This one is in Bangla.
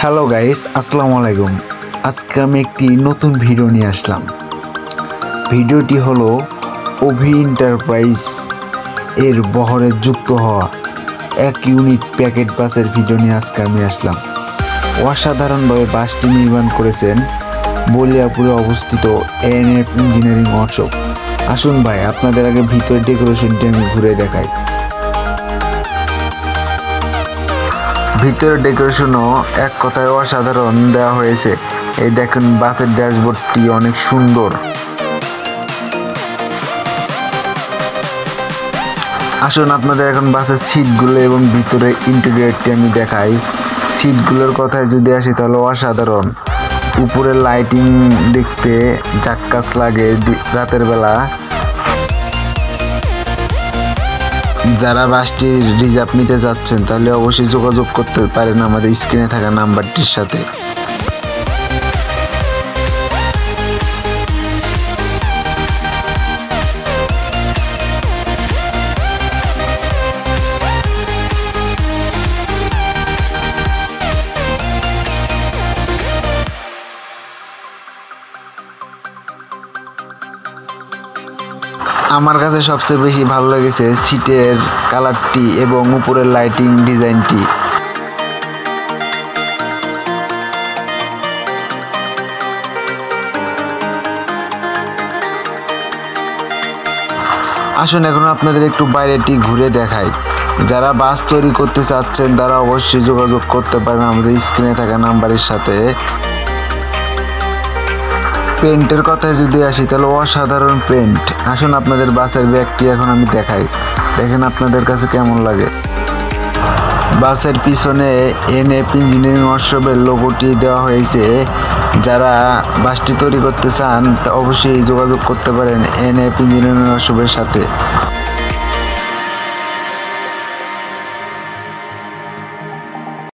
হ্যালো গাইস, আসসালামু আলাইকুম। আজকে আমি একটি নতুন ভিডিও নিয়ে আসলাম। ভিডিওটি হলো অভি এন্টারপ্রাইজ এর বহরে যুক্ত হওয়া 1 ইউনিট প্যাকেট বাসের ভিডিও নিয়ে আজকে আমি আসলাম। অসাধারণভাবে বাসটি নির্মাণ করেছেন বলিয়াপুরে অবস্থিত এএনএফ ইঞ্জিনিয়ারিং ওয়ার্কশপ। আসুন ভাই, আপনাদের আগে ভিতরের ডেকোরেশনটি আমি ঘুরে দেখাই। ভিতরের ডেকোরেশনও এক কথায় অসাধারণ দেওয়া হয়েছে। এই দেখুন, বাসের ড্যাশবোর্ডটি অনেক সুন্দর। আসুন আপনাদের এখন বাসের সিটগুলো এবং ভিতরে ইন্টেরিয়রটি আমি দেখাই। সিটগুলোর কথায় যদি আসি তাহলে অসাধারণ। উপরে লাইটিং দেখতে ঝাক্কাস লাগে রাতের বেলা। যারা বাসটির রিজার্ভ নিতে যাচ্ছেন তাহলে অবশ্যই যোগাযোগ করতে পারেন আমাদের স্ক্রিনে থাকা নাম্বারটির সাথে। আমার কাছে সবচেয়ে বেশি ভালো লেগেছে সিটের কালারটি এবং উপরের লাইটিং ডিজাইনটি। আসুন এখন আপনাদের একটু বাইরেটি ঘুরে দেখাই। যারা বাস তৈরি করতে চাচ্ছেন তারা অবশ্যই যোগাযোগ করতে পারেন আমাদের স্ক্রিনে থাকা নাম্বারের সাথে। পেন্টের কথায় যদি আসি তাহলে অসাধারণ পেন্ট। আসুন আপনাদের বাসের ব্যাগটি এখন আমি দেখাই, দেখেন আপনাদের কাছে কেমন লাগে। বাসের পিছনে এএনএফ ইঞ্জিনিয়ারিং ওয়ার্কশপের লোগোটি দেওয়া হয়েছে। যারা বাসটি তৈরি করতে চান তা অবশ্যই যোগাযোগ করতে পারেন এএনএফ ইঞ্জিনিয়ারিং ওয়ার্কশপের সাথে।